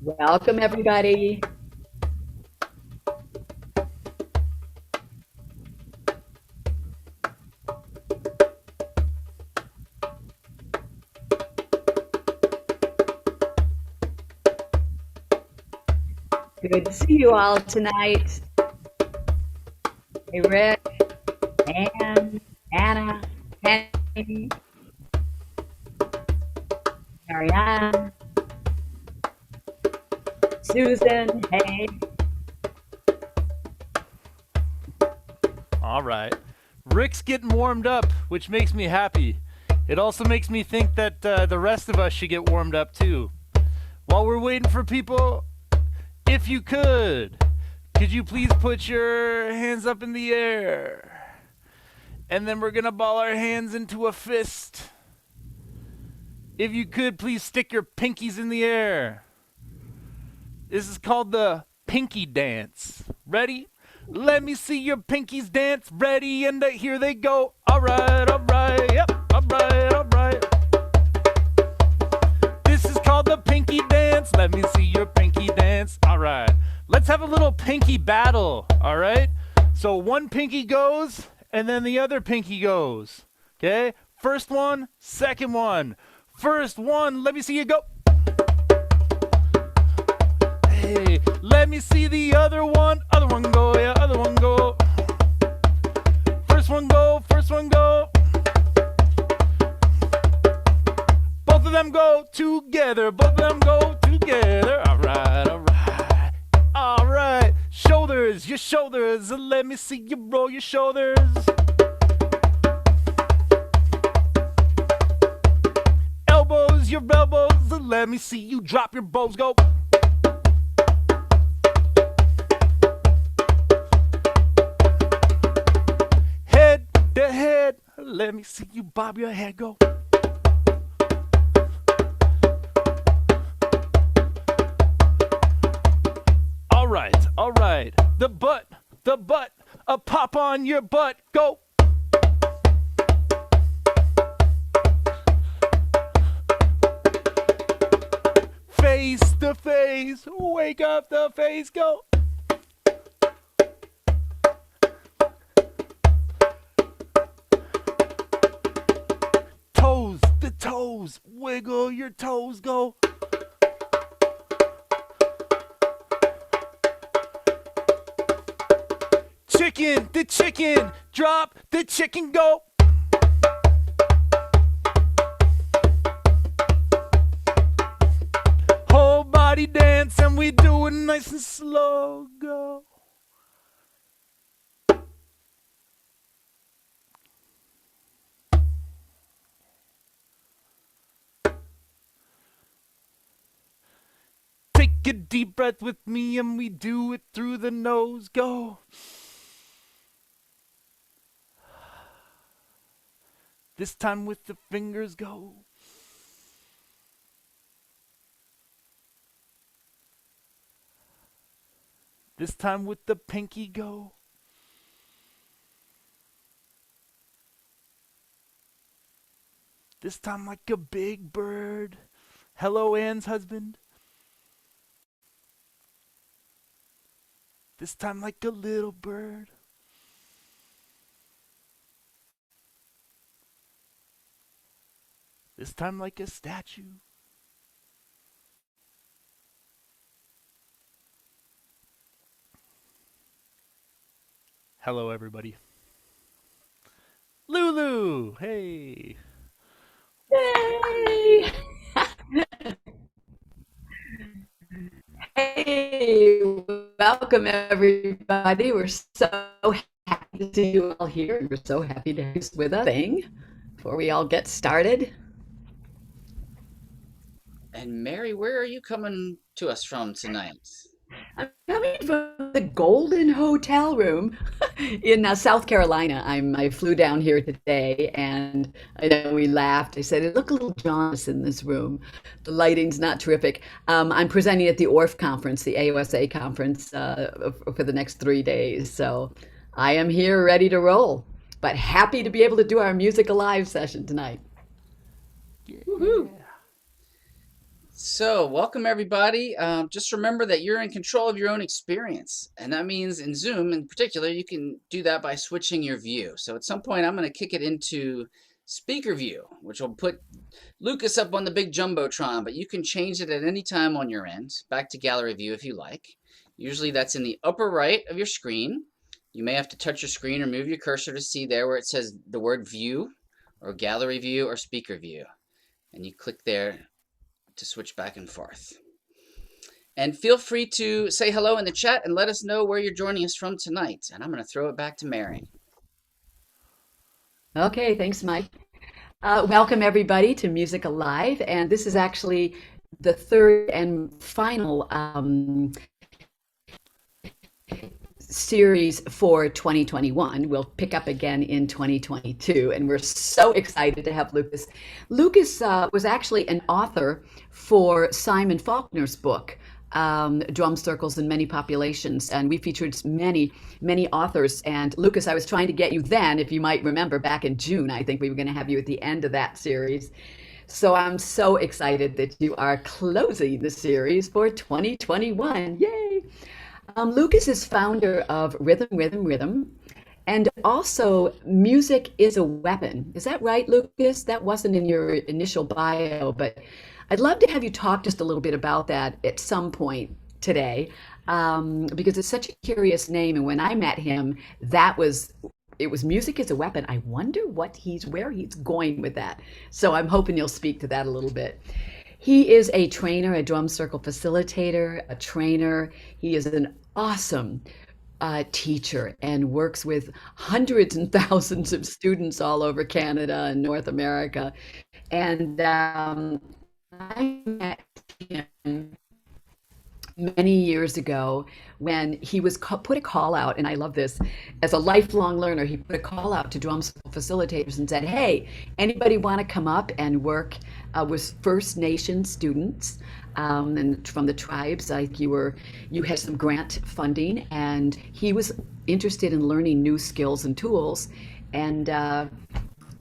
Welcome, everybody. Good to see you all tonight. Hey, Rick, Anne, Anna, Penny, Marianne, Susan. Hey, All right. Rick's getting warmed up, which makes me happy. It also makes me think that the rest of us should get warmed up too. While we're waiting for people, if you could you please put your hands up in the air? And then we're going to ball our hands into a fist. If you could, please stick your pinkies in the air. This is called the pinky dance. Ready? Let me see your pinkies dance. Ready? And here they go. All right, yep, all right. This is called the pinky dance. Let me see your pinky dance. All right. Let's have a little pinky battle. All right. So one pinky goes, and then the other pinky goes. Okay. First one, second one. First one, let me see you go. Hey, let me see the other one go, yeah, other one go. First one go, first one go. Both of them go together, both of them go together. All right, all right, all right. Shoulders, your shoulders, let me see you roll your shoulders. Elbows, your elbows, let me see you drop your bows, go. Head to head, let me see you bob your head, go. All right, the butt, a pop on your butt, go. Face to face, wake up the face, go. Toes, the toes, wiggle your toes, go. Chicken, the chicken, drop the chicken, go. Whole body dance and we do it nice and slow, go. Take a deep breath with me and we do it through the nose, go. This time with the fingers, go. This time with the pinky, go. This time like a big bird. Hello, Anne's husband. This time like a little bird. This time like a statue. Hello, everybody. Lulu, hey. yay! Hey, welcome, everybody. We're so happy to see you all here. We're so happy to have you with us. Before we all get started. And Mary, where are you coming to us from tonight? I'm coming from the Golden Hotel Room in South Carolina. I flew down here today, and I know we laughed. I said, "It look a little jaundiced in this room. The lighting's not terrific." I'm presenting at the ORF conference, the AOSA conference, for the next 3 days. So I am here ready to roll, but happy to be able to do our Music Alive session tonight. Yeah. Woohoo! So, welcome everybody. Just remember that you're in control of your own experience. And that means in Zoom in particular, you can do that by switching your view. So, at some point, I'm going to kick it into speaker view, which will put Lucas up on the big Jumbotron, but you can change it at any time on your end, back to gallery view if you like. Usually, that's in the upper right of your screen. You may have to touch your screen or move your cursor to see there where it says the word view, or gallery view, or speaker view. And you click there to switch back and forth. And feel free to say hello in the chat and let us know where you're joining us from tonight. And I'm going to throw it back to Mary. Okay, thanks, Mike. Welcome everybody to Music Alive, and this is actually the third and final series for 2021. We'll pick up again in 2022, and we're so excited to have Lucas. Lucas was actually an author for Simon Faulkner's book, Drum Circles in Many Populations, and we featured many authors. And Lucas, I was trying to get you then, if you might remember, back in June. I think we were going to have you at the end of that series. So I'm so excited that you are closing the series for 2021. Yay! Lucas is founder of Rhythm, and also Music is a Weapon. Is that right, Lucas? That wasn't in your initial bio, but I'd love to have you talk just a little bit about that at some point today, because it's such a curious name. And when I met him, it was Music is a Weapon. I wonder where he's going with that. So I'm hoping you'll speak to that a little bit. He is a trainer, a drum circle facilitator, a trainer. He is an awesome teacher and works with hundreds and thousands of students all over Canada and North America. And I met him many years ago when he was put a call out, and I love this, as a lifelong learner, he put a call out to drum circle facilitators and said, hey, anybody want to come up and work with First Nation students and from the tribes? Like you had some grant funding, and he was interested in learning new skills and tools. And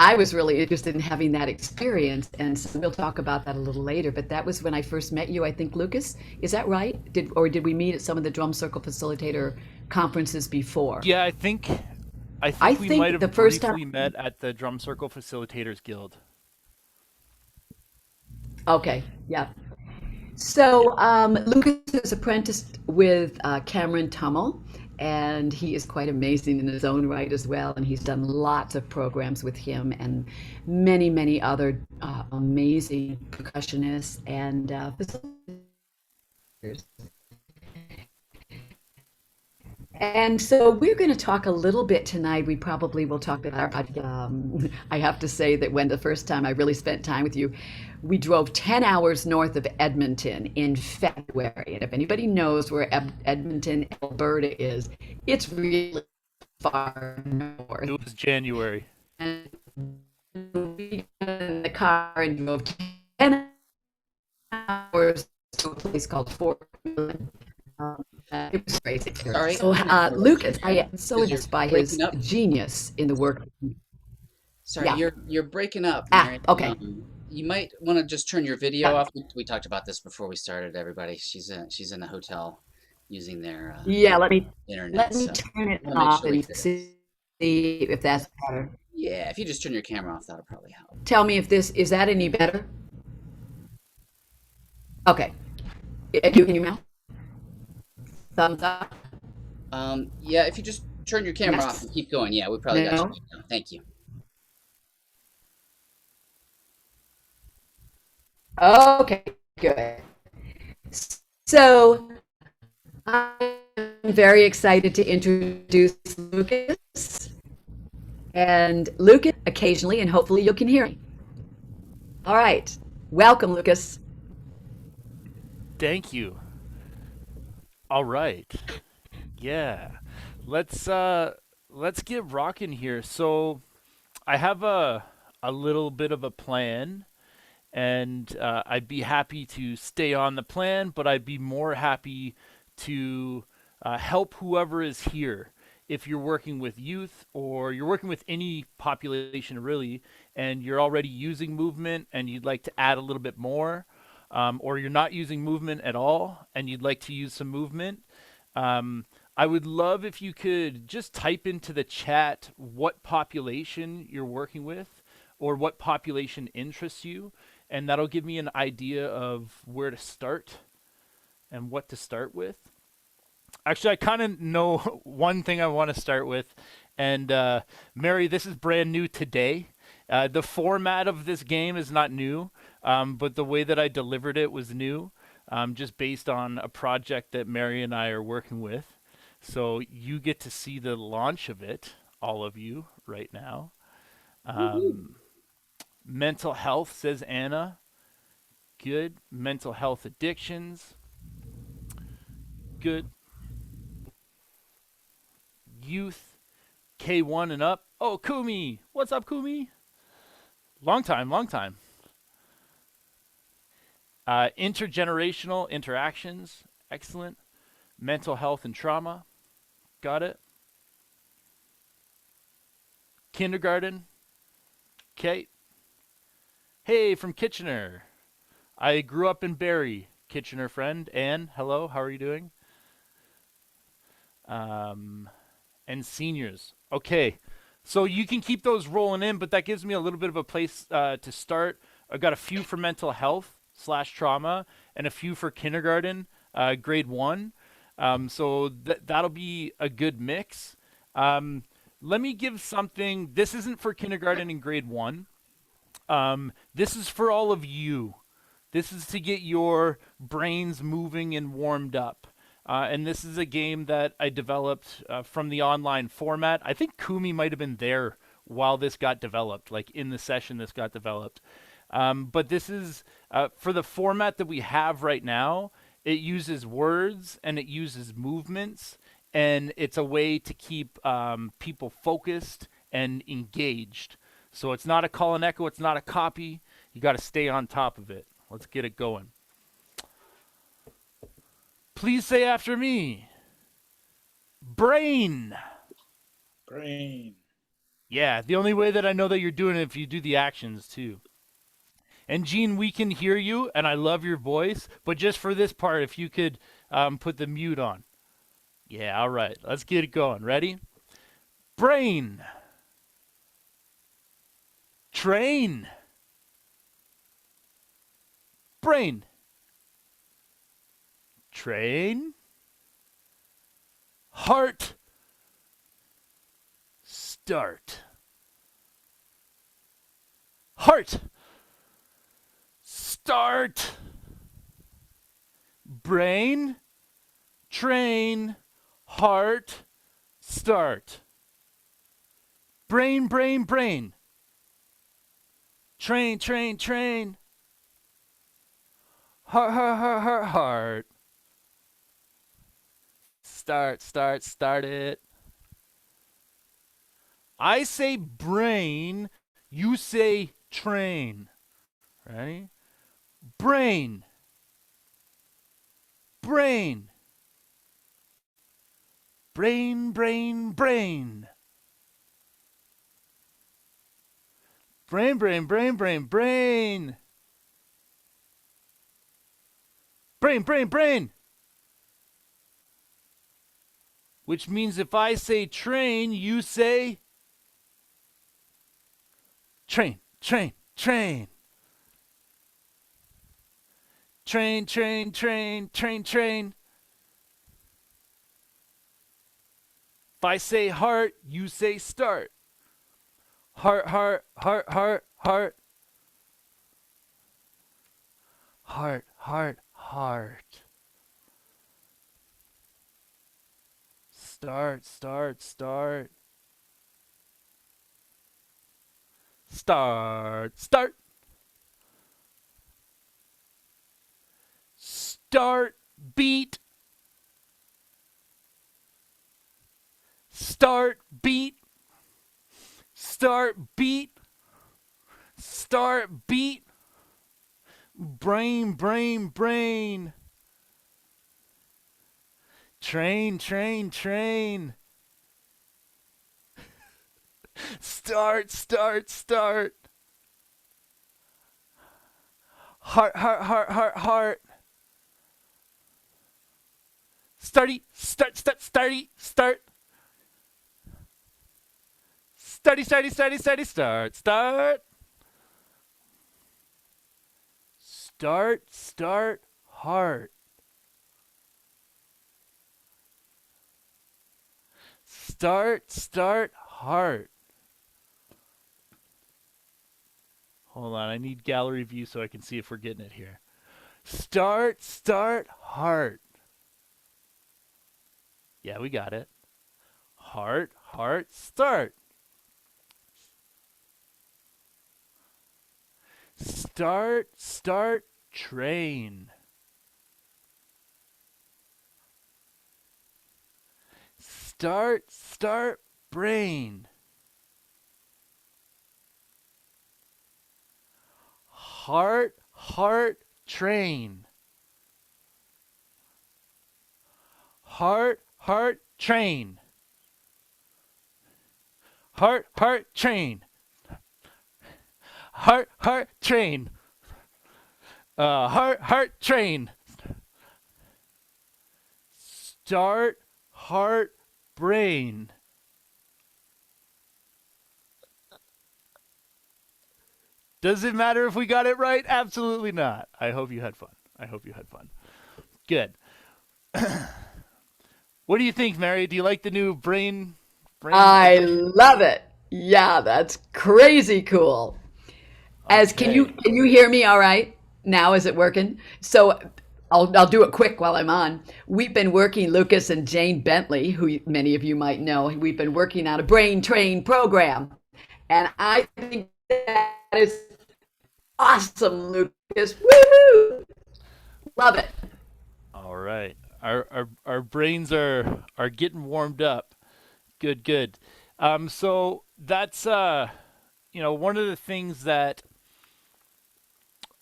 I was really interested in having that experience, and so we'll talk about that a little later. But that was when I first met you, I think, Lucas. Is that right? Did we meet at some of the drum circle facilitator conferences before? Yeah, I think we think might have the first briefly time. met at the Drum Circle Facilitators Guild. Okay, yeah. So Lucas is apprenticed with Cameron Tummel, and he is quite amazing in his own right as well. And he's done lots of programs with him and many other amazing percussionists and facilitators. And so we're going to talk a little bit tonight. We probably will talk about, I have to say that when the first time I really spent time with you, we drove 10 hours north of Edmonton in February. And if anybody knows where Edmonton, Alberta is, it's really far north. It was January. And we got in the car and drove 10 hours to a place called Fort Wayne. It was crazy. Sorry. So, Lucas, I am so Because you're impressed by his breaking up. genius in the work. Sorry, Yeah. you're breaking up, Mary. Okay. You might want to just turn your video Yeah. off. We talked about this before we started, everybody. She's in a hotel using their Yeah, let me internet. So turn it I wanna make off sure we and fit it. see if that's better. Yeah, if you just turn your camera off, that'll probably help. Tell me if this is that any better? Okay. You can you now? Thumbs up. Yeah, if you just turn your camera Yes. off and keep going. Yeah, we probably got No. you now. Thank you. Okay, good. So I'm very excited to introduce Lucas. And Lucas, occasionally, and hopefully you can hear me. All right. Welcome, Lucas. Thank you. All right. Yeah. Let's get rocking here. So I have a little bit of a plan, and I'd be happy to stay on the plan, but I'd be more happy to help whoever is here. If you're working with youth or you're working with any population really, and you're already using movement and you'd like to add a little bit more, or you're not using movement at all and you'd like to use some movement, I would love if you could just type into the chat what population you're working with or what population interests you, and that'll give me an idea of where to start and what to start with. Actually, I kind of know one thing I want to start with, and Mary, this is brand new today. The format of this game is not new, but the way that I delivered it was new, just based on a project that Mary and I are working with. So you get to see the launch of it, all of you, right now. Mental health, says Anna. Good. Mental health addictions. Good. Youth, K1 and up. Oh, Kumi. What's up, Kumi? Long time, long time. Intergenerational interactions. Excellent. Mental health and trauma. Got it. Kindergarten. Okay. Hey, from Kitchener. I grew up in Barrie. Kitchener friend. Anne, hello. How are you doing? And seniors. Okay. So you can keep those rolling in, but that gives me a little bit of a place to start. I've got a few for mental health / trauma and a few for kindergarten, grade 1. So that'll be a good mix. Let me give something. This isn't for kindergarten and grade 1. This is for all of you. This is to get your brains moving and warmed up. And this is a game that I developed from the online format. I think Kumi might have been there while this got developed, like in the session this got developed. But this is for the format that we have right now. It uses words and it uses movements, and it's a way to keep people focused and engaged. So it's not a call and echo. It's not a copy. You got to stay on top of it. Let's get it going. Please say after me. Brain. Brain. Yeah, the only way that I know that you're doing it if you do the actions too. And Gene, we can hear you, and I love your voice, but just for this part, if you could put the mute on. Yeah, all right. Let's get it going. Ready? Brain. Train. Brain. Train. Heart. Start. Heart. Start. Brain. Train. Heart. Start. Brain, brain, brain. Train, train, train. Heart, heart, heart, heart, heart. Start, start, start it. I say brain, you say train. Ready? Brain. Brain. Brain, brain, brain. Brain, brain, brain, brain, brain. Brain, brain, brain. Which means if I say train, you say train, train, train. Train, train, train, train, train. If I say heart, you say start. Heart, heart, heart, heart, heart. Heart, heart, heart. Start, start, start. Start, start. Start, beat. Start, beat. Start, beat. Start, beat. Brain, brain, brain. Train, train, train. Start, start, start. Heart, heart, heart, heart, heart. Starty, start, start, starty, start. Starty, starty, starty, starty, start, start. Start, start, heart. Start, start, heart. Hold on, I need gallery view so I can see if we're getting it here. Start, start, heart. Yeah, we got it. Heart, heart, start. Start, start, train. Start, start, brain. Heart, heart, train. Heart, heart, train. Heart, heart, train. Heart, heart, train. Heart, heart, train. Start, heart, brain. Does it matter if we got it right? Absolutely not. I hope you had fun. I hope you had fun. Good. What do you think, Mary? Do you like the new brain I edition? love it. Yeah, that's crazy cool. As Okay. can you hear me all right now? Is it working? So I'll do it quick while I'm on. We've been working, Lucas and Jane Bentley, who many of you might know. We've been working on a brain train program, and I think that is awesome, Lucas. Woohoo! Love it. All right. Our brains are getting warmed up. Good, good. So that's one of the things that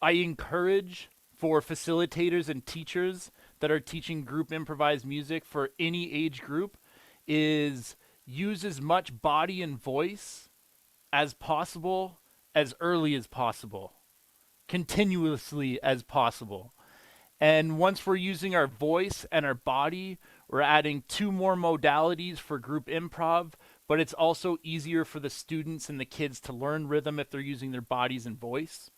I encourage for facilitators and teachers that are teaching group improvised music for any age group is use as much body and voice as possible as early as possible, continuously as possible. And once we're using our voice and our body, we're adding two more modalities for group improv, but it's also easier for the students and the kids to learn rhythm if they're using their bodies and voice.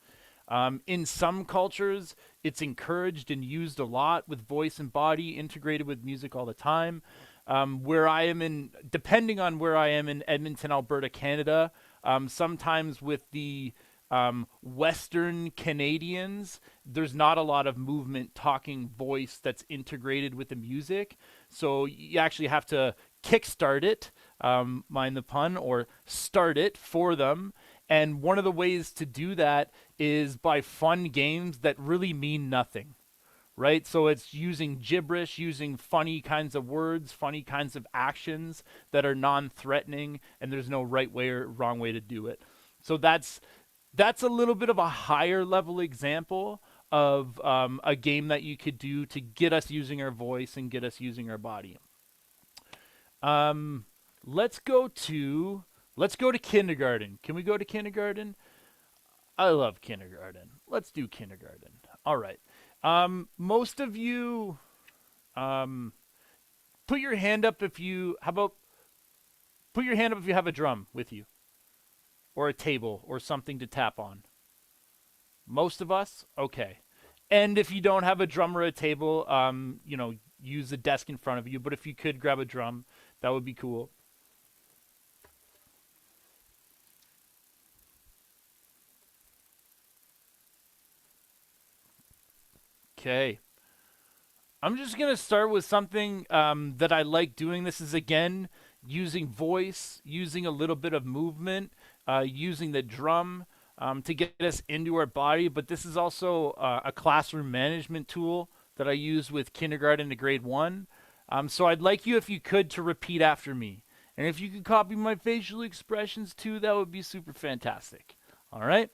In some cultures, it's encouraged and used a lot with voice and body integrated with music all the time. Where I am in, depending on where I am in Edmonton, Alberta, Canada, sometimes with the Western Canadians, there's not a lot of movement talking voice that's integrated with the music. So you actually have to kickstart it, mind the pun, or start it for them. And one of the ways to do that is by fun games that really mean nothing, right? So it's using gibberish, using funny kinds of words, funny kinds of actions that are non-threatening, and there's no right way or wrong way to do it. So that's a little bit of a higher level example of a game that you could do to get us using our voice and get us using our body. Um, let's go to kindergarten. Can we go to kindergarten? I love kindergarten. Let's do kindergarten. All right. Most of you, um, put your hand up if you. How about put your hand up if you have a drum with you, or a table, or something to tap on. Most of us, okay. And if you don't have a drum or a table, use the desk in front of you. But if you could grab a drum, that would be cool. Okay. I'm just going to start with something that I like doing. This is, again, using voice, using a little bit of movement, using the drum to get us into our body. But this is also a classroom management tool that I use with kindergarten to grade 1. So I'd like you, if you could, to repeat after me. And if you could copy my facial expressions too, that would be super fantastic. All right?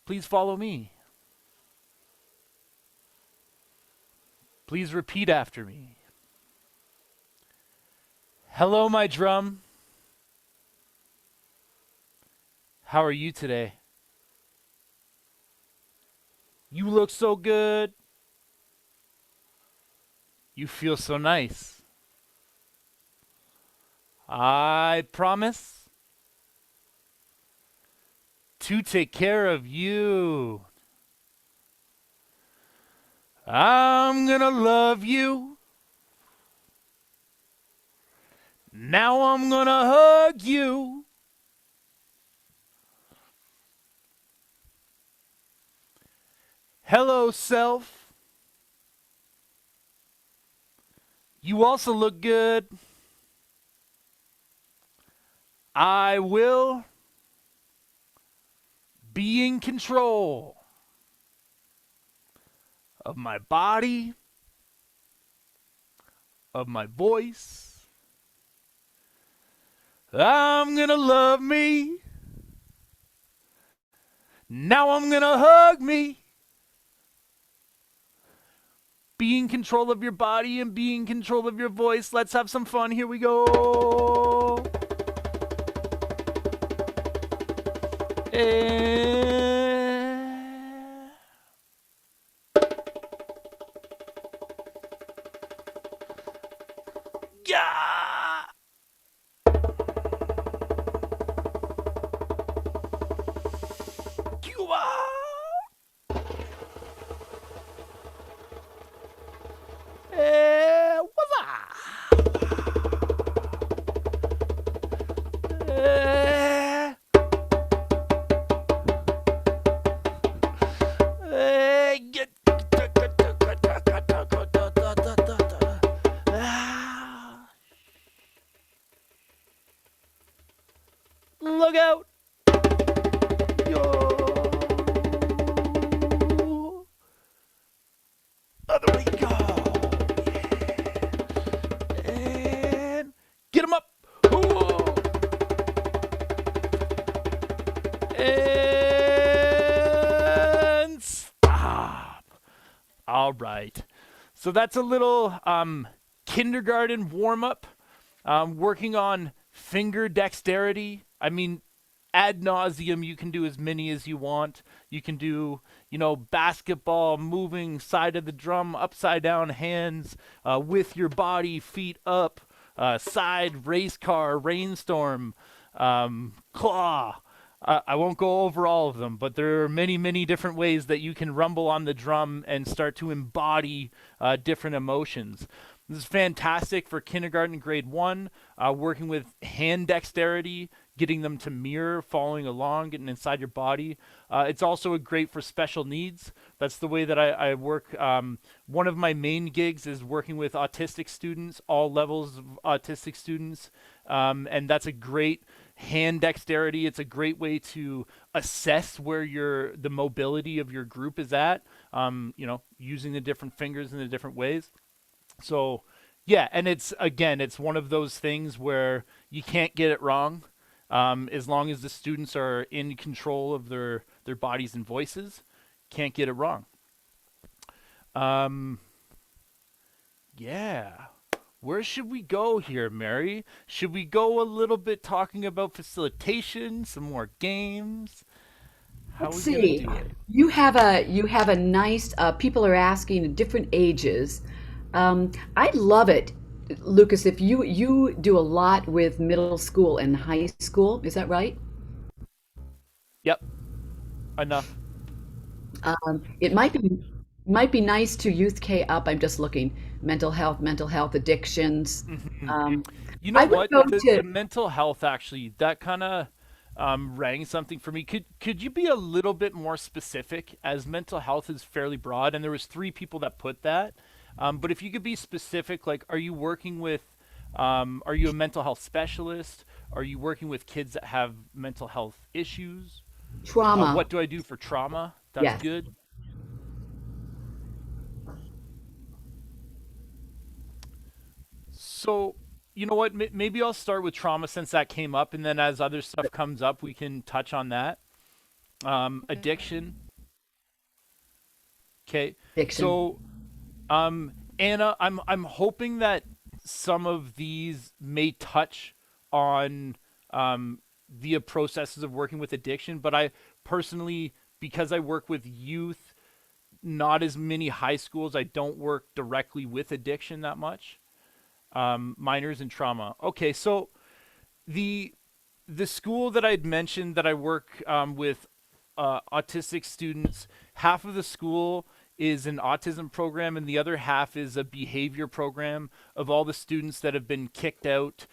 Please follow me. Please repeat after me. Hello, my drum. How are you today? You look so good. You feel so nice. I promise to take care of you. I'm gonna love you. Now I'm gonna hug you. Hello, self. You also look good. I will be in control of my body, of my voice. I'm gonna love me. Now I'm gonna hug me. Be in control of your body and be in control of your voice. Let's have some fun. Here we go. Yeah. Cuba. What's Look out! Yo! Other way go! And get him up! Ooh. And stop! All right. So that's a little kindergarten warm-up, working on finger dexterity. I mean, ad nauseum, you can do as many as you want. You can do, basketball, moving side of the drum, upside down hands, with your body, feet up, side, race car, rainstorm, claw. I won't go over all of them, but there are many, many different ways that you can rumble on the drum and start to embody different emotions. This is fantastic for kindergarten grade 1, working with hand dexterity, getting them to mirror, following along, getting inside your body. It's also great for special needs. That's the way that I work. One of my main gigs is working with autistic students, all levels of autistic students. And that's a great hand dexterity. It's a great way to assess where the mobility of your group is at, using the different fingers in the different ways. So, yeah, and it's one of those things where you can't get it wrong, as long as the students are in control of their bodies and voices. Can't get it wrong. Yeah. Where should we go here, Mary? Should we go a little bit talking about facilitation, some more games? How are Let's we gonna see. do it? You have a nice. People are asking at different ages. I'd love it, Lucas, if you do a lot with middle school and high school. Is that right? Yep, enough. It might be nice to youth K up. I'm just looking. Mental health addictions. Um, You know I would what? go The to mental health actually that kind of rang something for me. Could you be a little bit more specific? As mental health is fairly broad, and there was 3 people that put that. But if you could be specific, like, are you working with? Are you a mental health specialist? Are you working with kids that have mental health issues? trauma. What do I do for trauma? That's Yes. good. So, you know what? Maybe I'll start with trauma since that came up, and then as other stuff comes up, we can touch on that. Addiction. Okay. Addiction. So, Anna, I'm hoping that some of these may touch on the processes of working with addiction, but I personally, because I work with youth not as many high schools. I don't work directly with addiction that much. Minors in trauma. Okay, so the the school that I'd mentioned that I work with autistic students, half of the school is an autism program, and the other half is a behavior program of all the students that have been kicked out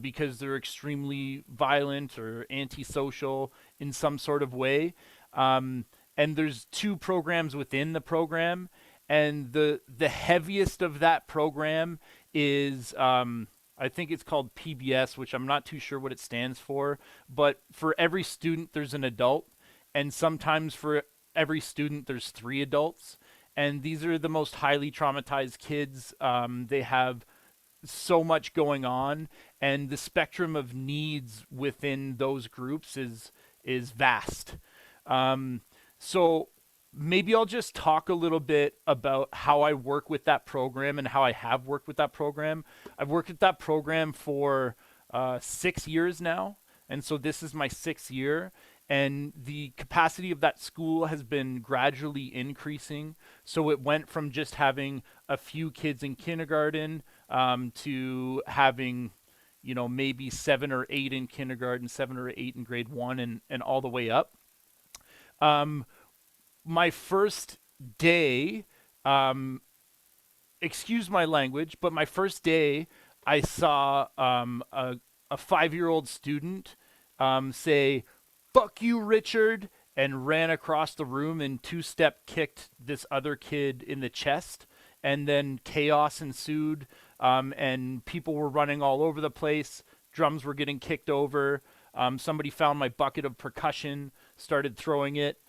because they're extremely violent or antisocial in some sort of way. And there's two programs within the program, and the heaviest of that program is I think it's called PBS, which I'm not too sure what it stands for, but for every student there's an adult, and sometimes for every student there's three adults, and these are the most highly traumatized kids. They have so much going on, and the spectrum of needs within those groups is vast. So maybe I'll just talk a little bit about how I work with that program and how I have worked with that program. I've worked with that program for 6 years now, and so this is my 6th year. And the capacity of that school has been gradually increasing. So it went from just having a few kids in kindergarten to having, maybe 7 or 8 in kindergarten, 7 or 8 in grade 1, and all the way up. My first day, excuse my language, but my first day, I saw a 5-year-old student say, "Fuck you, Richard," and ran across the room and two-step kicked this other kid in the chest. And then chaos ensued, and people were running all over the place. Drums were getting kicked over. Somebody found my bucket of percussion, started throwing it.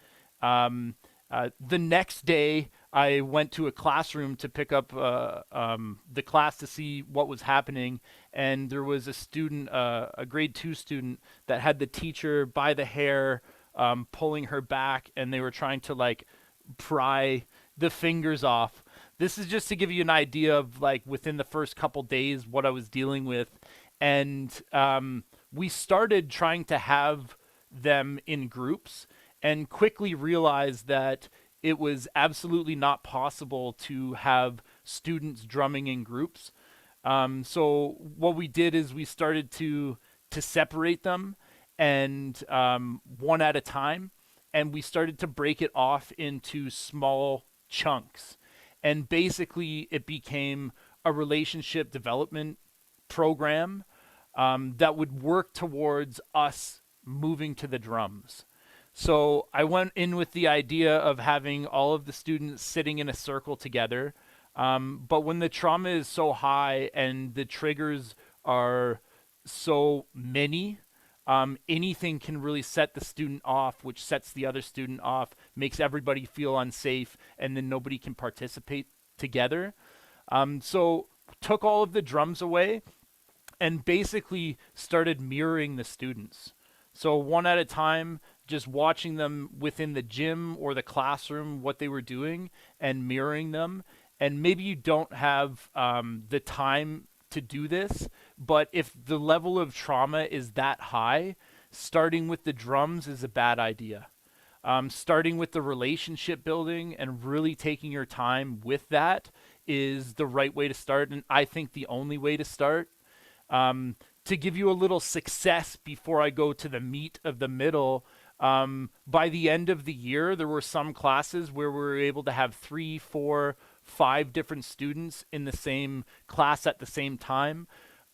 The next day, I went to a classroom to pick up the class to see what was happening, and there was a student, a grade 2 student, that had the teacher by the hair, pulling her back, and they were trying to pry the fingers off. This is just to give you an idea of within the first couple days what I was dealing with, and we started trying to have them in groups, and quickly realized that it was absolutely not possible to have students drumming in groups. So what we did is we started to separate them, and one at a time, and we started to break it off into small chunks. And basically it became a relationship development program that would work towards us moving to the drums. So I went in with the idea of having all of the students sitting in a circle together. But when the trauma is so high and the triggers are so many, anything can really set the student off, which sets the other student off, makes everybody feel unsafe, and then nobody can participate together. So took all of the drums away and basically started mirroring the students. So one at a time, just watching them within the gym or the classroom, what they were doing, and mirroring them. And maybe you don't have the time to do this, but if the level of trauma is that high, starting with the drums is a bad idea. Starting with the relationship building and really taking your time with that is the right way to start, and I think the only way to start. To give you a little success before I go to the meat of the middle, by the end of the year, there were some classes where we were able to have 3, 4, 5 different students in the same class at the same time.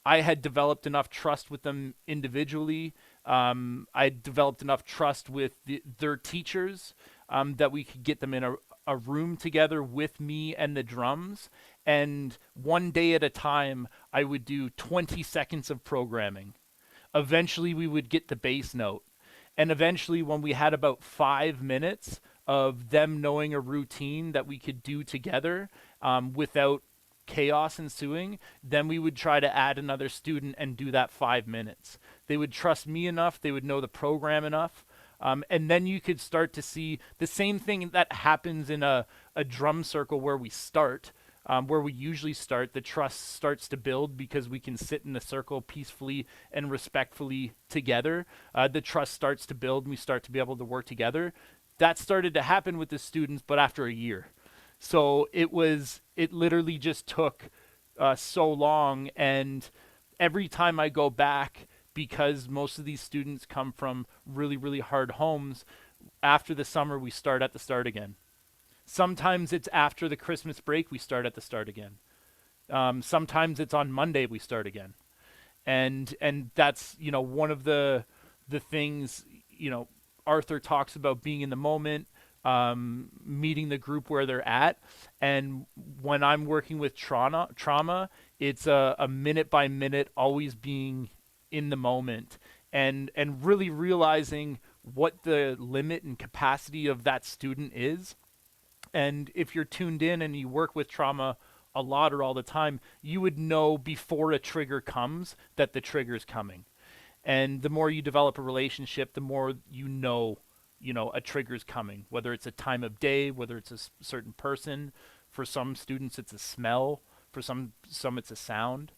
I had developed enough trust with them individually. I developed enough trust with their teachers that we could get them in a room together with me and the drums. And one day at a time, I would do 20 seconds of programming. Eventually, we would get the bass note. And eventually, when we had about 5 minutes of them knowing a routine that we could do together without chaos ensuing, then we would try to add another student and do that 5 minutes. They would trust me enough, they would know the program enough, and then you could start to see the same thing that happens in a drum circle where we start. Where we usually start, the trust starts to build because we can sit in a circle peacefully and respectfully together. The trust starts to build and we start to be able to work together. that started to happen with the students, but after a year. So it literally just took so long. And every time I go back, because most of these students come from really, really hard homes, after the summer, we start at the start again. Sometimes it's after the Christmas break, we start at the start again. Sometimes it's on Monday, we start again. And that's, one of the things, Arthur talks about being in the moment, meeting the group where they're at. And when I'm working with trauma, it's a minute by minute, always being in the moment, and really realizing what the limit and capacity of that student is. And if you're tuned in and you work with trauma a lot or all the time, you would know before a trigger comes that the trigger's coming. And the more you develop a relationship, the more a trigger's coming, whether it's a time of day, whether it's a certain person. For some students, it's a smell. For some it's a sound.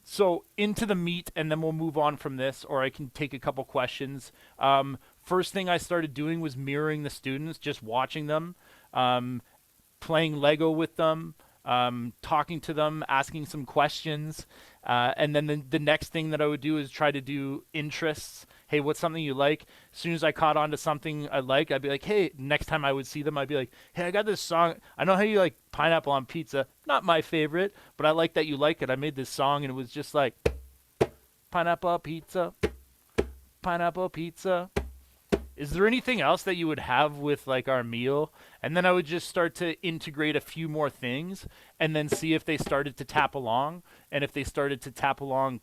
So into the meat, and then we'll move on from this, or I can take a couple questions. First thing I started doing was mirroring the students, just watching them, playing Lego with them, talking to them, asking some questions. And then the next thing that I would do is try to do interests. Hey, what's something you like? As soon as I caught on to something I like, I'd be like, hey, next time I would see them, I'd be like, hey, I got this song. I know how you like pineapple on pizza. Not my favorite, but I like that you like it. I made this song and it was just like pineapple pizza, pineapple pizza. Is there anything else that you would have with like our meal? And then I would just start to integrate a few more things and then see if they started to tap along. And if they started to tap along,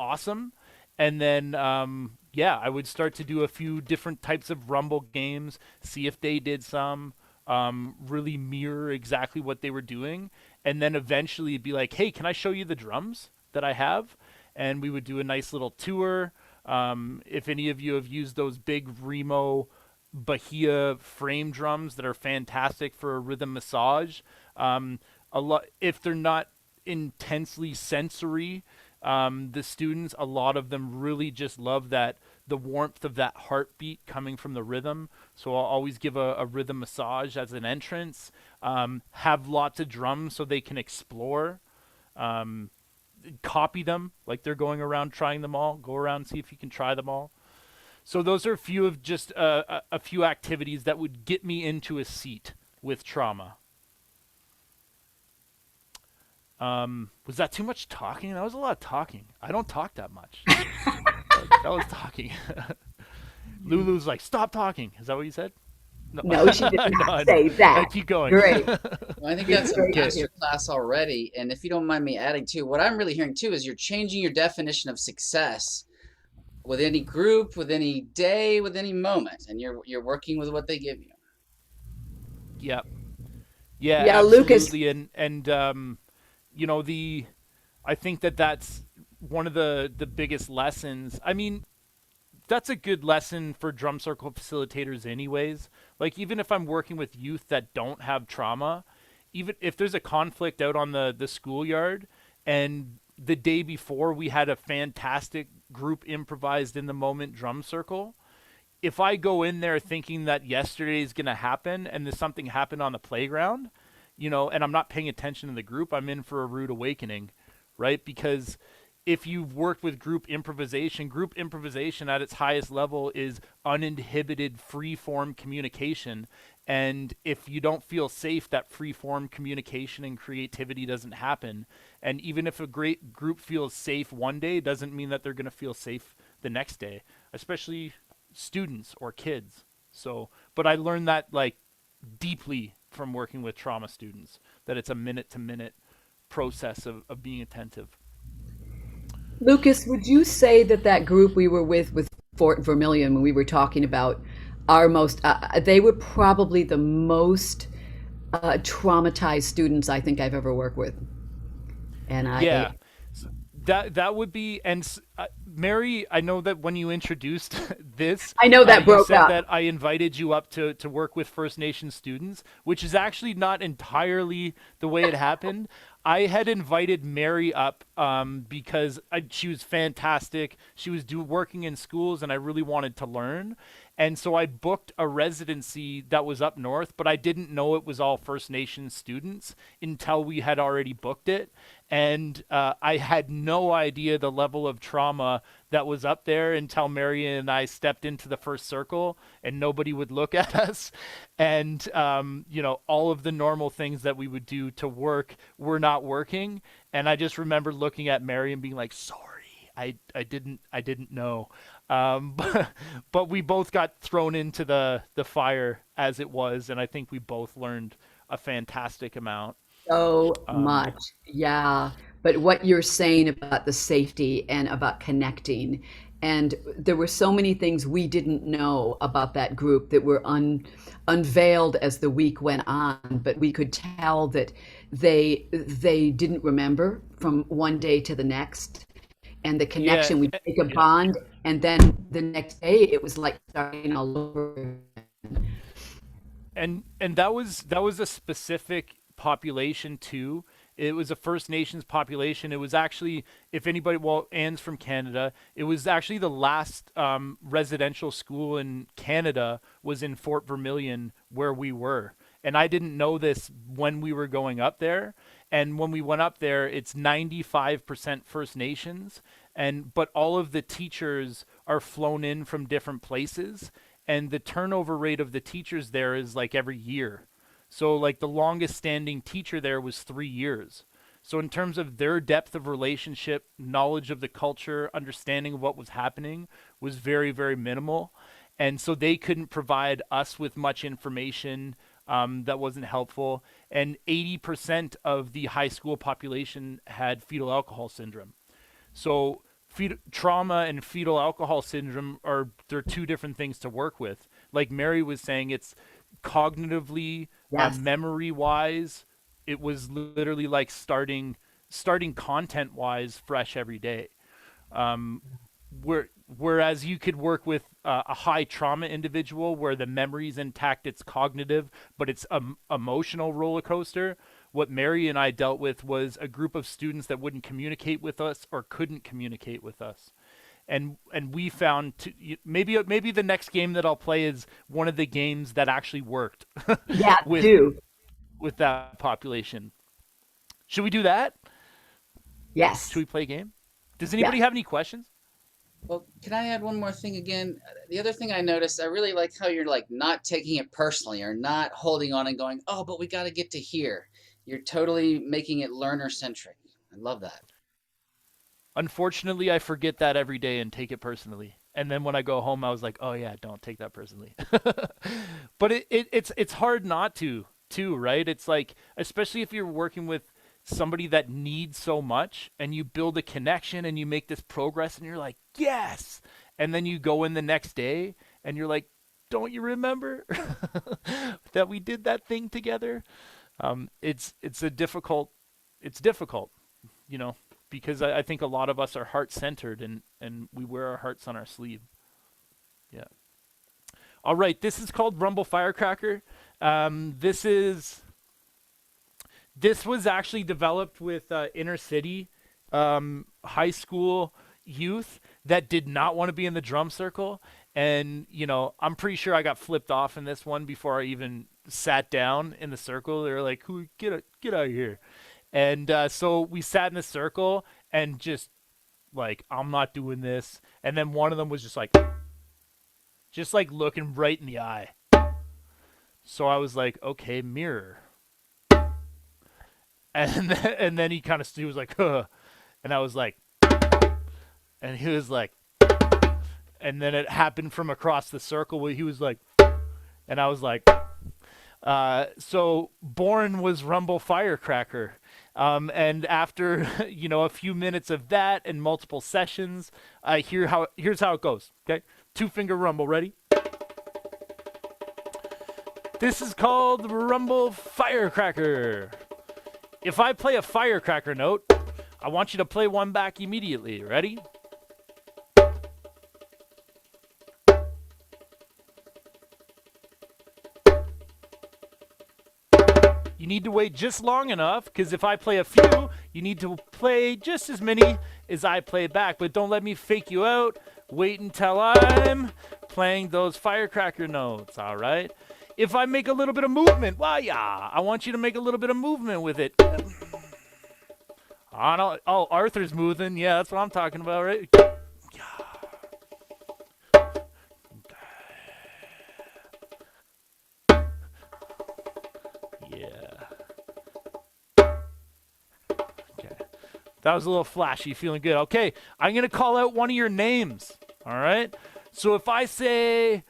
awesome. And then, I would start to do a few different types of rumble games, see if they did some, really mirror exactly what they were doing. And then eventually it'd be like, hey, can I show you the drums that I have? And we would do a nice little tour. If any of you have used those big Remo Bahia frame drums that are fantastic for a rhythm massage, if they're not intensely sensory, the students, a lot of them really just love the warmth of that heartbeat coming from the rhythm. So I'll always give a rhythm massage as an entrance, have lots of drums so they can explore, copy them like they're going around trying them all. Go around and see if you can try them all. So those are a few of just a few activities that would get me into a seat with trauma. Was that too much talking? That was a lot of talking. I don't talk that much. that was talking. Lulu's like, stop talking. Is that what you said? No, she did not say that. Keep going. Great. Well, I think that's a master class already. And if you don't mind me adding too, what I'm really hearing too is you're changing your definition of success with any group, with any day, with any moment, and you're working with what they give you. Yep. Yeah, yeah, absolutely. Lucas. I think that's one of the biggest lessons. I mean, that's a good lesson for drum circle facilitators anyways. Like, even if I'm working with youth that don't have trauma, even if there's a conflict out on the schoolyard and the day before we had a fantastic group improvised in the moment drum circle, if I go in there thinking that yesterday is going to happen and there's something happened on the playground, and I'm not paying attention to the group, I'm in for a rude awakening, right? Because if you've worked with group improvisation at its highest level is uninhibited free-form communication. And if you don't feel safe, that free-form communication and creativity doesn't happen. And even if a great group feels safe one day, doesn't mean that they're going to feel safe the next day, especially students or kids. So, but I learned that like deeply from working with trauma students, that it's a minute-to-minute process of being attentive. Lucas, would you say that group we were with Fort Vermilion, when we were talking about our most, they were probably the most traumatized students I think I've ever worked with. And yeah, that would be, and Mary, I know that when you introduced this, I know that you broke said up. that I invited you up to work with First Nation students, which is actually not entirely the way it happened. I had invited Mary up because she was fantastic. She was working in schools, and I really wanted to learn. And so I booked a residency that was up north, but I didn't know it was all First Nation students until we had already booked it. And I had no idea the level of trauma that was up there until Mary and I stepped into the first circle and nobody would look at us. And, all of the normal things that we would do to work were not working. And I just remember looking at Mary and being like, sorry. I didn't know, but we both got thrown into the fire as it was, and I think we both learned a fantastic amount. So Um, much. Yeah. But what you're saying about the safety and about connecting, and there were so many things we didn't know about that group that were unveiled as the week went on, but we could tell that they didn't remember from one day to the next. And the yeah, connection, we make a bond, and then the next day it was like starting all over. and that was a specific population too. It was a First Nations population. It was actually, if anybody, well, Anne's from Canada. It was actually the last residential school in Canada was in Fort Vermilion where we were. And I didn't know this when we were going up there. And when we went up there, it's 95% First Nations, and but all of the teachers are flown in from different places, and the turnover rate of the teachers there is like every year. So like the longest standing teacher there was 3 years. So in terms of their depth of relationship, knowledge of the culture, understanding of what was happening was very, very minimal. And so they couldn't provide us with much information that wasn't helpful. And 80% of the high school population had fetal alcohol syndrome. So trauma and fetal alcohol syndrome they're two different things to work with. Like Mary was saying, it's cognitively, Yes. memory wise, it was literally like starting content wise fresh every day. Um, whereas you could work with a high trauma individual where the memory's intact, it's cognitive, but it's a emotional roller coaster. What Mary and I dealt with was a group of students that wouldn't communicate with us or couldn't communicate with us. And we found maybe the next game that I'll play is one of the games that actually worked Yeah, with do. with that population. Should we do that? Should Yes. we play a game? Does Yeah. anybody have any questions? Well, can I add one more thing again? The other thing I noticed, I really like how you're like not taking it personally or not holding on and going, oh, but we got to get to here. You're totally making it learner centric. I love that. Unfortunately, I forget that every day and take it personally. And then when I go home, I was like, "Oh yeah, don't take that personally." But it's hard not to too, right? It's like, especially if you're working with somebody that needs so much, and you build a connection and you make this progress, and you're like, "Yes!" And then you go in the next day, and you're like, "Don't you remember that we did that thing together?" It's difficult, you know, because I think a lot of us are heart centered, and we wear our hearts on our sleeve. Yeah. All right. This is called Rumble Firecracker. This was actually developed with inner city high school youth that did not want to be in the drum circle. And, I'm pretty sure I got flipped off in this one before I even sat down in the circle. They were like, "Who get out of here." And so we sat in the circle and just like, I'm not doing this. And then one of them was just like looking right in the eye. So I was like, okay, mirror. And then he was like, huh. And I was like, and he was like, and then it happened from across the circle where he was like, and I was like, so born was Rumble Firecracker. And after, a few minutes of that and multiple sessions, here's how it goes. Okay. 2-finger rumble. Ready? This is called Rumble Firecracker. If I play a firecracker note, I want you to play one back immediately. Ready? need to wait just long enough, because if I play a few, you need to play just as many as I play back. But don't let me fake you out. Wait until I'm playing those firecracker notes, all right? If I make a little bit of movement, well, yeah, I want you to make a little bit of movement with it. Oh, Arthur's moving. Yeah, that's what I'm talking about, right? Yeah. Okay. That was a little flashy. Feeling good. Okay, I'm going to call out one of your names, all right? So if I say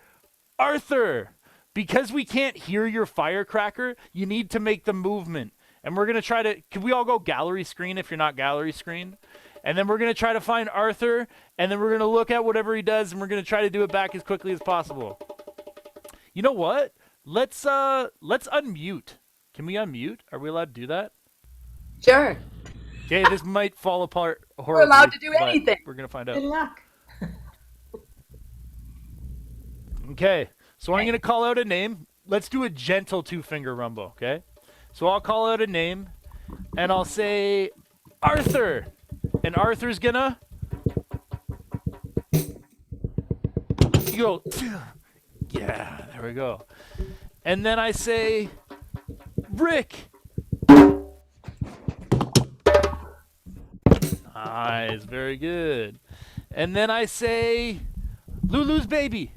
Arthur, because we can't hear your firecracker, you need to make the movement. And we're going to try to, can we all go gallery screen if you're not gallery screen? And then we're going to try to find Arthur, and then we're going to look at whatever he does, and we're going to try to do it back as quickly as possible. You know what? Let's unmute. Can we unmute? Are we allowed to do that? Sure. Okay, this might fall apart horribly. We're allowed to do but anything. We're going to find Good out. luck. Okay, so I'm going to call out a name. Let's do a gentle two-finger rumble, okay? So I'll call out a name, and I'll say Arthur. And Arthur's gonna... You go... Yeah, there we go. And then I say Rick. Nice, very good. And then I say Lulu's baby.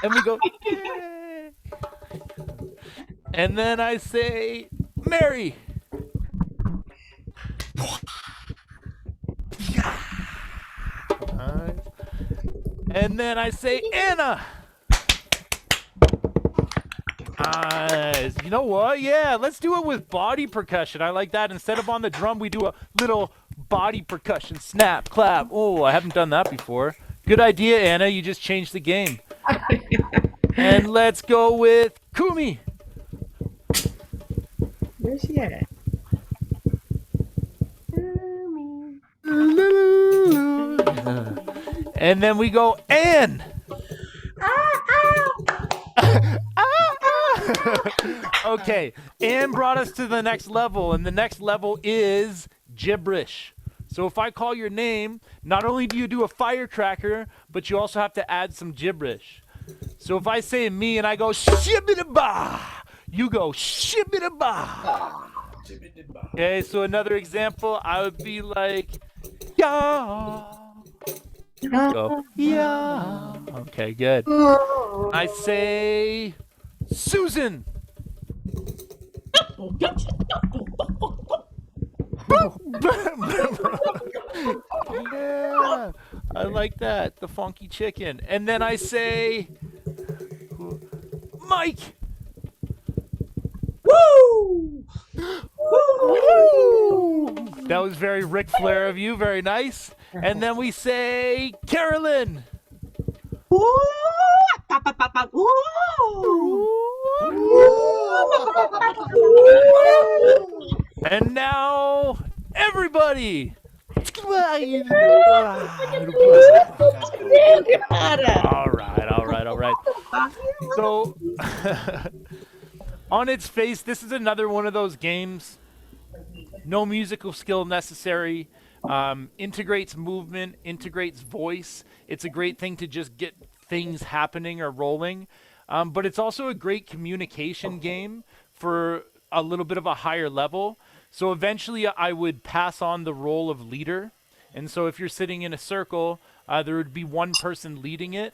And we go, yay. And then I say Mary. Nice. And then I say Anna. Nice. You know what? Yeah, let's do it with body percussion. I like that. Instead of on the drum, we do a little body percussion. Snap, clap. Oh, I haven't done that before. Good idea, Anna. You just changed the game. And let's go with Kumi. Where's she at? And then we go Ann. Okay, Ann brought us to the next level, and the next level is gibberish. So if I call your name, not only do you do a firecracker, but you also have to add some gibberish. So if I say me and I go shibidaba, you go shibidaba. Okay, so another example, I would be like, yeah. Go, yeah. Okay, good. I say Susan. Yeah, I like that. The funky chicken. And then I say Mike. Woo! Woo! That was very Ric Flair of you. Very nice. And then we say Carolyn. Woo! Pa, pa, pa, pa, woo! And now everybody. All right. So, on its face, this is another one of those games. No musical skill necessary. Integrates movement, integrates voice. It's a great thing to just get things happening or rolling. But it's also a great communication game for a little bit of a higher level. So eventually I would pass on the role of leader. And so if you're sitting in a circle, there would be one person leading it,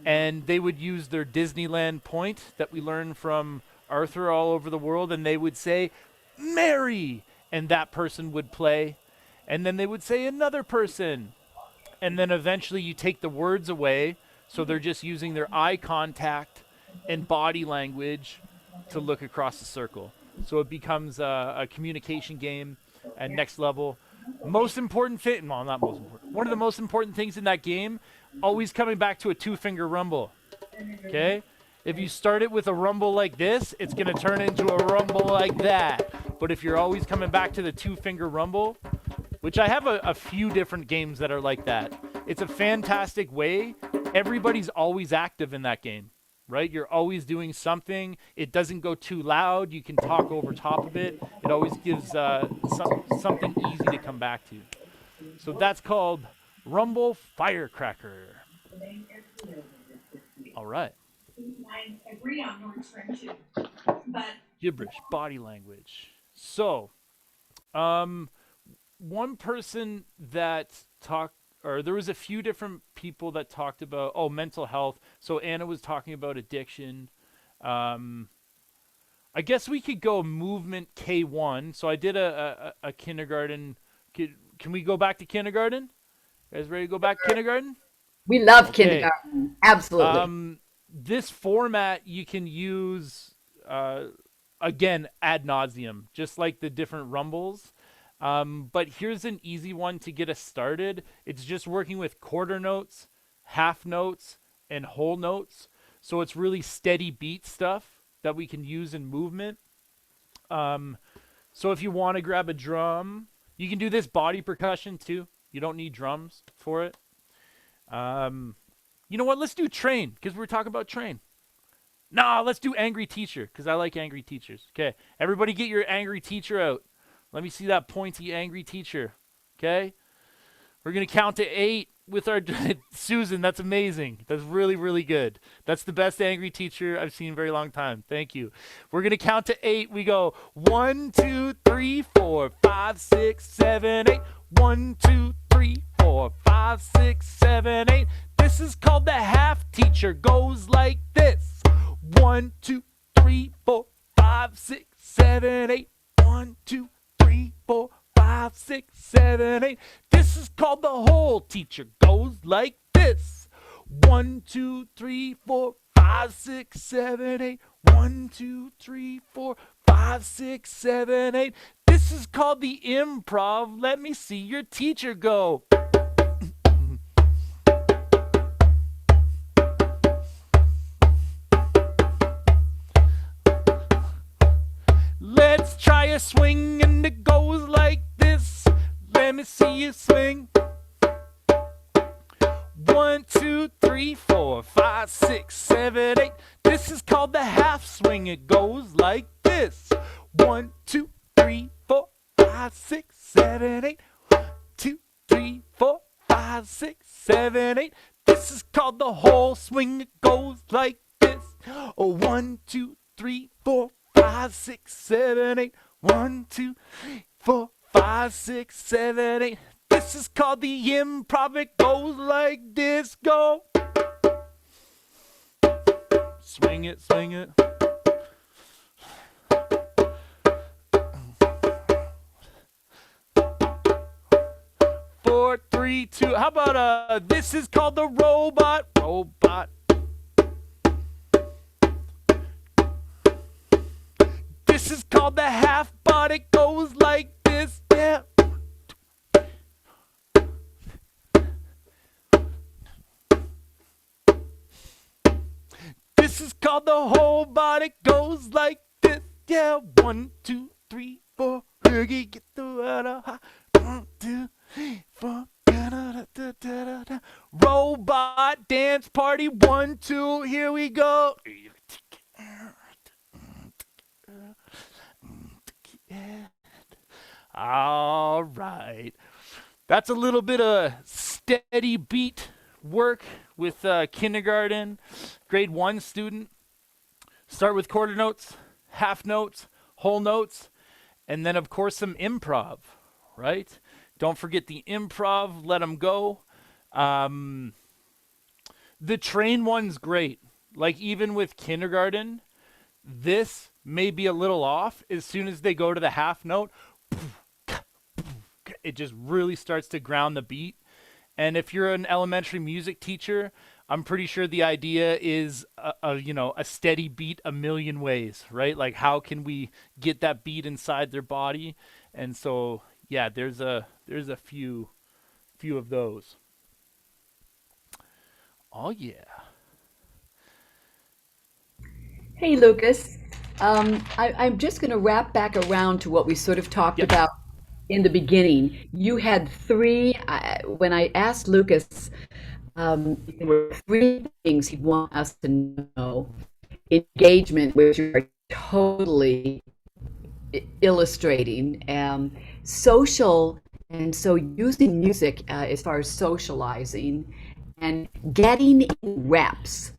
and they would use their Disneyland point that we learned from Arthur all over the world, and they would say, Mary, and that person would play. And then they would say another person. And then eventually you take the words away, so they're just using their eye contact and body language to look across the circle. So it becomes a communication game at next level. Most important thing, well, not most important. One of the most important things in that game, always coming back to a two-finger rumble. Okay? If you start it with a rumble like this, it's going to turn into a rumble like that. But if you're always coming back to the two-finger rumble, which I have a few different games that are like that, it's a fantastic way. Everybody's always active in that game. right? You're always doing something. It doesn't go too loud. You can talk over top of it. It always gives something easy to come back to. So that's called rumble firecracker. All right. Gibberish, body language. So, um, one person that talked, or there was a few different people that talked about, mental health. So Anna was talking about addiction. Um, I guess we could go movement K1. So I did a kindergarten. Can we go back to kindergarten? You guys ready to go back to kindergarten? We love Okay. kindergarten. Absolutely. This format you can use again ad nauseum, just like the different rumbles. But here's an easy one to get us started. It's just working with quarter notes, half notes, and whole notes. So it's really steady beat stuff that we can use in movement. So if you want to grab a drum, you can do this body percussion too. You don't need drums for it. You know what? Let's do train because we're talking about train. Nah, let's do angry teacher because I like angry teachers. Okay, everybody get your angry teacher out. Let me see that pointy angry teacher. Okay, we're going to count to 8 with our Susan. That's amazing. That's really, really good. That's the best angry teacher I've seen in a very long time. Thank you. We're going to count to 8. We go 1, 2, 3, 4, 5, 6, 7, 8. 1, 2, 3, 4, 5, 6, 7, 8. This is called the half teacher. Goes like this. 1, 2, 3, 4, 5, 6, 7, 8. 1, 2, 3, 4, 5, 6, 7, 8. This is called the whole teacher. Goes like this. 1, 2, 3, 4, 5, 6, 7, 8. 1, 2, 3, 4, 5, 6, 7, 8. This is called the improv. Let me see your teacher go. Let's try a swing and it goes like this. Let me see you swing. 1, 2, 3, 4, 5, 6, 7, 8. This is called the half swing. It goes like this. 1, 2, 3, 4, 5, 6, 7, 8. 2, 3, 4, 5, 6, 7, 8. This is called the whole swing. It goes like this. 1, 2, 3, 4, 5, 6, 7, 8. 1, 2, 3, 4, 5, 6, 7, 8. This is called the improv. It goes like this. Go. Swing it, swing it. 4, 3, 2. How about this is called the robot. Robot. This is called the half bot. It goes like this. Yeah. This is called the whole bot. It goes like this. Yeah. 1, 2, 3, 4. Get the water high. 1, 2, 3, 4. Robot dance party. 1, 2. Here we go. All right. That's a little bit of steady beat work with kindergarten, grade 1 student. Start with quarter notes, half notes, whole notes, and then, of course, some improv, right? Don't forget the improv. Let them go. The train one's great. Like, even with kindergarten, this may be a little off. As soon as they go to the half note, it just really starts to ground the beat. And if you're an elementary music teacher, I'm pretty sure the idea is a steady beat a million ways, right? Like, how can we get that beat inside their body? And so, yeah, there's a few of those. Oh yeah. Hey, Lucas. I'm just going to wrap back around to what we sort of talked Yep. about in the beginning. You had 3, when I asked Lucas There were three things he'd want us to know. Engagement, which you are totally illustrating, social, and so using music as far as socializing, and getting in reps.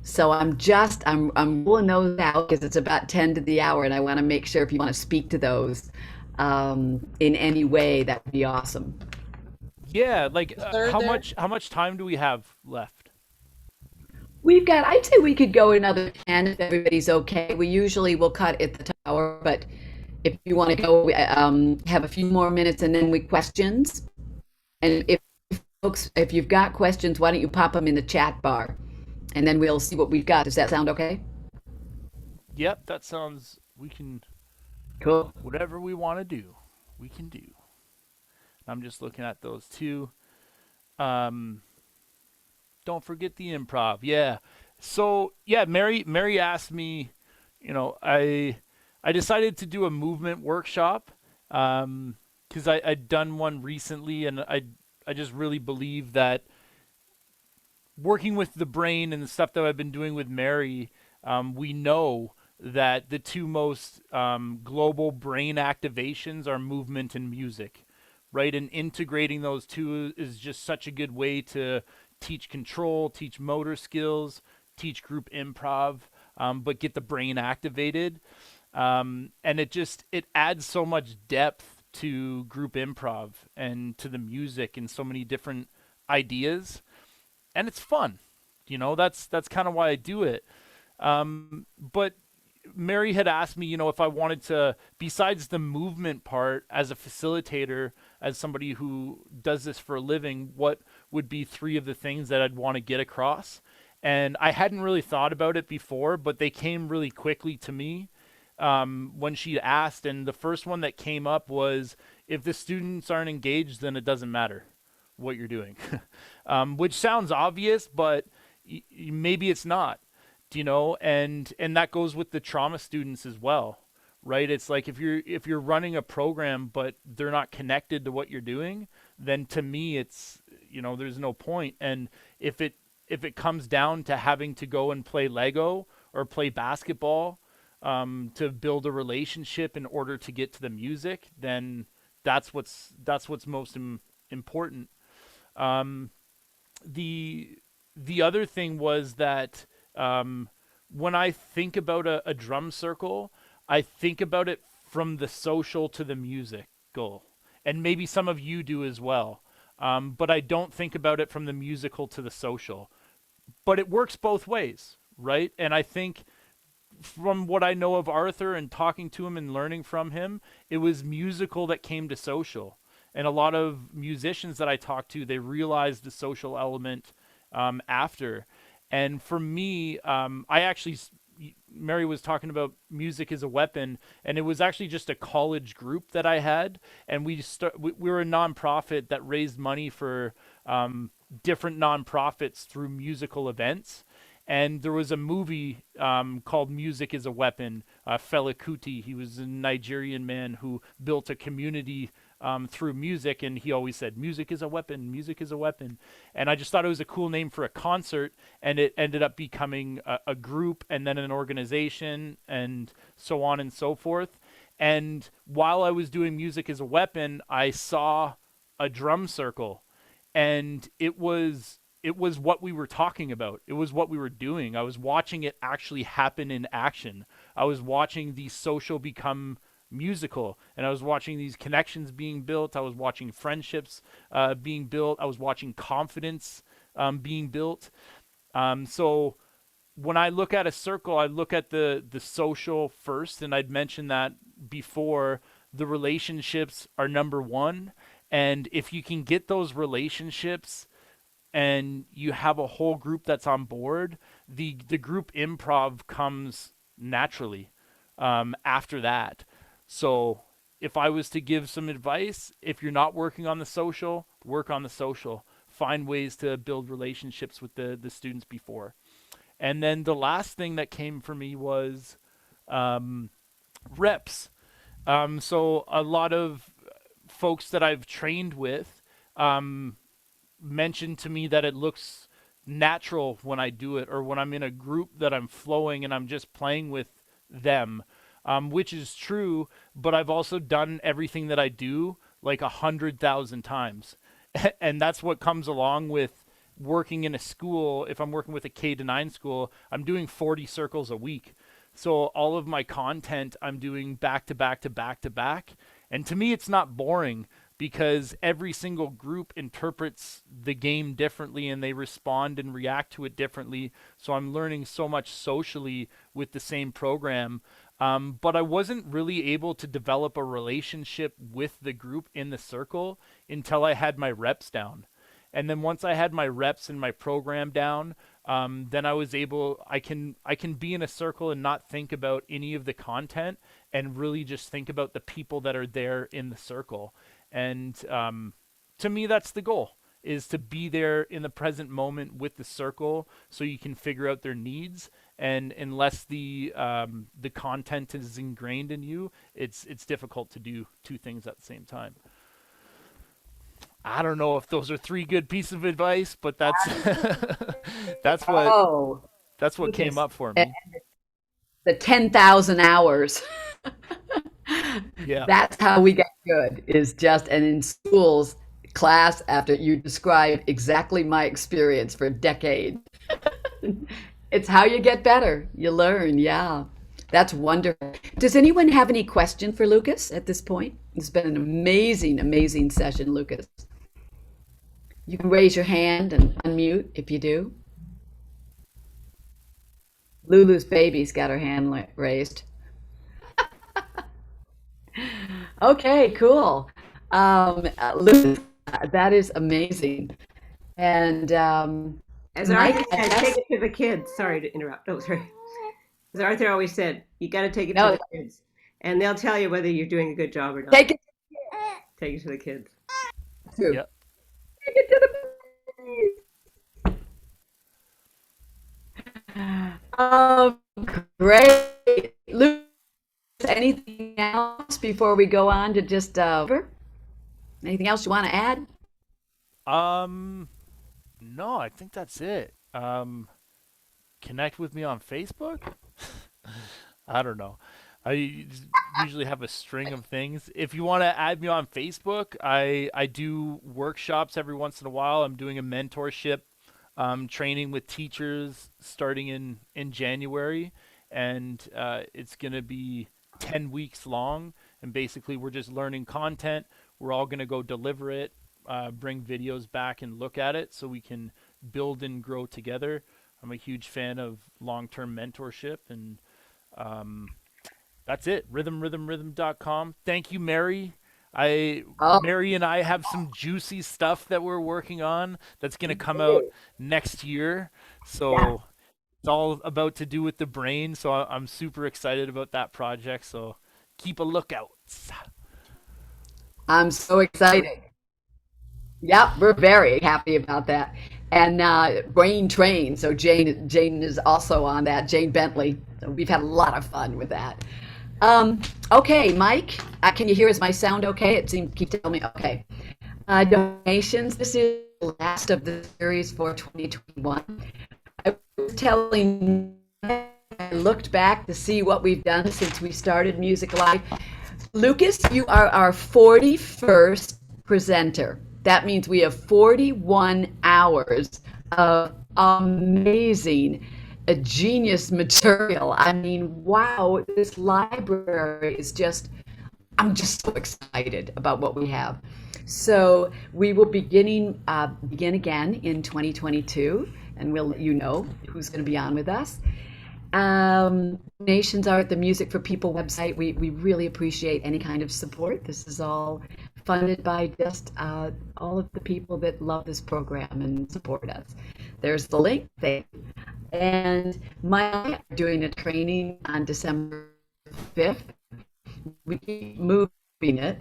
So I'm rolling those out because it's about 10 to the hour, and I want to make sure if you want to speak to those in any way, that would be awesome. Yeah, like The third how there. much time do we have left? I'd say we could go another 10 if everybody's okay. We usually will cut at the tower, but if you want to go, have a few more minutes and then we questions. And if folks, if you've got questions, why don't you pop them in the chat bar and then we'll see what we've got. Does that sound okay? Yep, that sounds. We can Cool. whatever we want to do, we can do. I'm just looking at those two. Um, don't forget the improv. Yeah. So yeah, Mary asked me. I decided to do a movement workshop because I'd done one recently, and I just really believe that working with the brain and the stuff that I've been doing with Mary, we know that the two most global brain activations are movement and music, right? And integrating those two is just such a good way to teach control, teach motor skills, teach group improv, but get the brain activated. And it adds so much depth to group improv and to the music and so many different ideas, and it's fun. That's kind of why I do it. But Mary had asked me, if I wanted to, besides the movement part, as a facilitator, as somebody who does this for a living, what would be three of the things that I'd want to get across? And I hadn't really thought about it before, but they came really quickly to me when she asked. And the first one that came up was, if the students aren't engaged, then it doesn't matter what you're doing, which sounds obvious, but maybe it's not, and that goes with the trauma students as well, right? It's like if you're running a program but they're not connected to what you're doing, then to me it's there's no point. And if it comes down to having to go and play Lego or play basketball to build a relationship in order to get to the music, then that's what's most important. Um, the other thing was that when I think about a drum circle, I think about it from the social to the musical, and maybe some of you do as well. But I don't think about it from the musical to the social. But it works both ways, right? And I think from what I know of Arthur and talking to him and learning from him, it was musical that came to social. And a lot of musicians that I talked to, they realized the social element after. And for me, Mary was talking about music as a weapon, and it was actually just a college group that I had, and we were a nonprofit that raised money for different nonprofits through musical events. And there was a movie called Music is a Weapon. Fela Kuti, he was a Nigerian man who built a community through music, and he always said, "Music is a weapon, music is a weapon." And I just thought it was a cool name for a concert, and it ended up becoming a group and then an organization and so on and so forth. And while I was doing Music as a Weapon, I saw a drum circle, and it was what we were talking about. It was what we were doing. I was watching it actually happen in action. I was watching the social become musical, and I was watching these connections being built. I was watching friendships being built. I was watching confidence being built. So when I look at a circle, I look at the social first, and I'd mentioned that before. The relationships are number one, and if you can get those relationships and you have a whole group that's on board, the group improv comes naturally after that. So if I was to give some advice, if you're not working on the social, work on the social. Find ways to build relationships with the students before. And then the last thing that came for me was reps. So a lot of folks that I've trained with, mentioned to me that it looks natural when I do it, or when I'm in a group that I'm flowing and I'm just playing with them, which is true. But I've also done everything that I do like 100,000 times, and that's what comes along with working in a school. If I'm working with a K-9 school, I'm doing 40 circles a week. So all of my content I'm doing back to back to back to back. And to me, it's not boring because every single group interprets the game differently and they respond and react to it differently. So I'm learning so much socially with the same program. But I wasn't really able to develop a relationship with the group in the circle until I had my reps down. And then once I had my reps and my program down, then I can be in a circle and not think about any of the content and really just think about the people that are there in the circle. And to me, that's the goal, is to be there in the present moment with the circle so you can figure out their needs. And unless the content is ingrained in you, it's difficult to do two things at the same time. I don't know if those are three good pieces of advice, but that's that's what Oh, that's what came Lucas, up for me. the 10,000 hours. Yeah. That's how we get good, is just, and in schools, class after you describe exactly my experience for a decade. It's how you get better. You learn. Yeah. That's wonderful. Does anyone have any question for Lucas at this point? It's been an amazing, amazing session, Lucas. You can raise your hand and unmute if you do. Lulu's baby's got her hand raised. Okay, cool. Lucas, that is amazing. And As Mike, Arthur said, take it to the kids. Sorry to interrupt. Oh, sorry. As Arthur always said, you got to take it to no, the kids, and they'll tell you whether you're doing a good job or not. take it Take it to the kids. to, Yep. take it to the great. Lucas, anything else before we go on to just anything else you want to add? No, I think that's it. Connect with me on Facebook? I don't know. I usually have a string of things. If you want to add me on Facebook, I do workshops every once in a while. I'm doing a mentorship training with teachers starting in January, and it's going to be 10 weeks long. And basically, we're just learning content. We're all going to go deliver it, bring videos back and look at it so we can build and grow together. I'm a huge fan of long-term mentorship, and that's it. Rhythm.com. Thank you, Mary. Oh, Mary and I have some juicy stuff that we're working on that's going to come out next year. yeah. So it's all about to do with the brain. So I'm super excited about that project. So keep a lookout. I'm so excited. Yep, we're very happy about that. And Brain Train. So Jane is also on that. Jane Bentley. So we've had a lot of fun with that. Okay, Mike, can you hear us? My sound okay? It seems keep telling me okay. Donations. This is the last of the series for 2021. I was telling. I looked back to see what we've done since we started Music Live. Lucas, you are our 41st presenter. That means we have 41 hours of amazing, genius material. I mean, wow, this library is just, I'm just so excited about what we have. So we will begin again in 2022, and we'll, who's going to be on with us. Donations are at the Music for People website. We really appreciate any kind of support. This is all funded by just all of the people that love this program and support us. There's the link there. And my doing a training on December 5th. We keep moving it.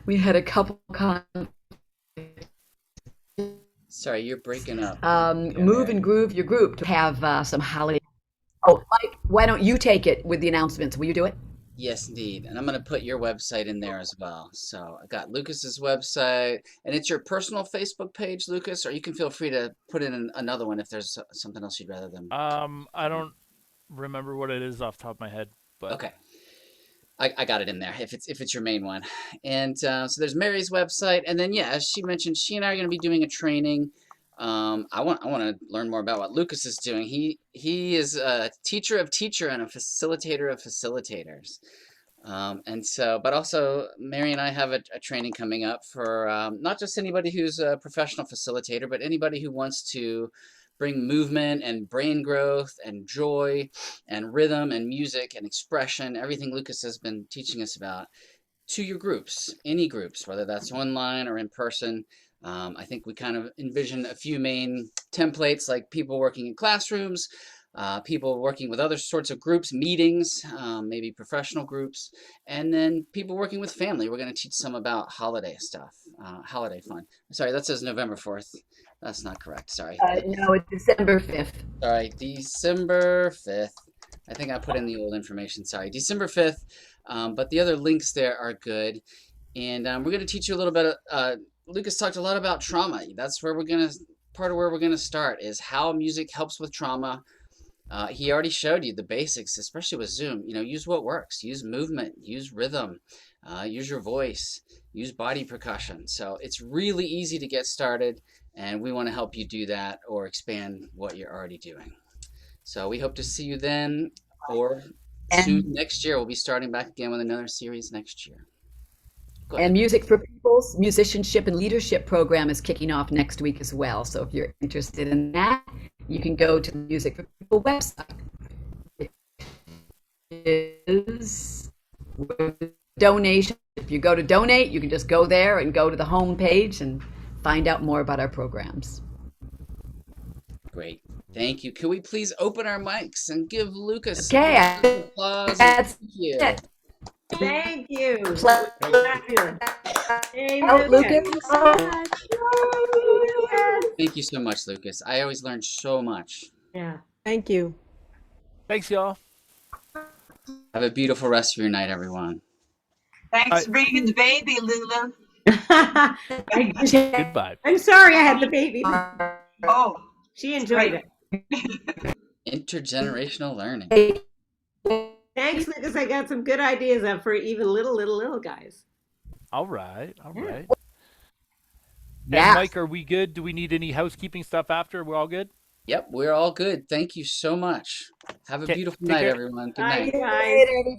We had a couple Sorry, you're breaking up. move and groove your group to have some holiday. Oh, Mike, why don't you take it with the announcements? Will you do it? Yes, indeed. And I'm going to put your website in there as well. So I got Lucas's website, and it's your personal Facebook page, Lucas, or you can feel free to put in another one if there's something else you'd rather them. I don't remember what it is off the top of my head, but Okay. I got it in there if it's your main one. And so there's Mary's website, and then yeah, as she mentioned, she and I are going to be doing a training. I want to learn more about what Lucas is doing. He is a teacher of teacher and a facilitator of facilitators. And so, but also Mary and I have a training coming up for not just anybody who's a professional facilitator, but anybody who wants to bring movement and brain growth and joy and rhythm and music and expression, everything Lucas has been teaching us about, to your groups, any groups, whether that's online or in person. I think we kind of envision a few main templates, like people working in classrooms, people working with other sorts of groups, meetings, maybe professional groups, and then people working with family. We're going to teach some about holiday stuff, holiday fun. Sorry, that says November 4th. That's not correct. Sorry. No, it's December 5th. Sorry, December 5th. I think I put in the old information. Sorry, December 5th. But the other links there are good. And we're going to teach you a little bit. Lucas talked a lot about trauma. That's where part of where we're going to start is how music helps with trauma. He already showed you the basics, especially with Zoom. Use what works. Use movement. Use rhythm. Use your voice. Use body percussion. So it's really easy to get started, and we want to help you do that or expand what you're already doing. So we hope to see you then, or soon next year. We'll be starting back again with another series next year. Go ahead. And Music for People's Musicianship and Leadership program is kicking off next week as well. So if you're interested in that, you can go to the Music for People website. It is donation. If you go to donate, you can just go there and go to the home page and find out more about our programs. Great. Thank you. Can we please open our mics and give Lucas Okay, some applause? that's Thank you. it. Thank you. Clap. Hey, Oh, Lucas. Thank you so much, Lucas. I always learn so much. Yeah. Thank you. thanks, y'all. Have a beautiful rest of your night, everyone. Thanks for bringing the baby, Lula. Goodbye. I'm sorry I had the baby. Oh, She enjoyed great. it. Intergenerational learning. Thanks, Lucas. I got some good ideas up for even little guys. All right. All Yeah. right. Yeah. And Mike, are we good? Do we need any housekeeping stuff after? We're all good? Yep, we're all good. Thank you so much. Have a Okay, beautiful take night, care. everyone. Good Bye, night. guys.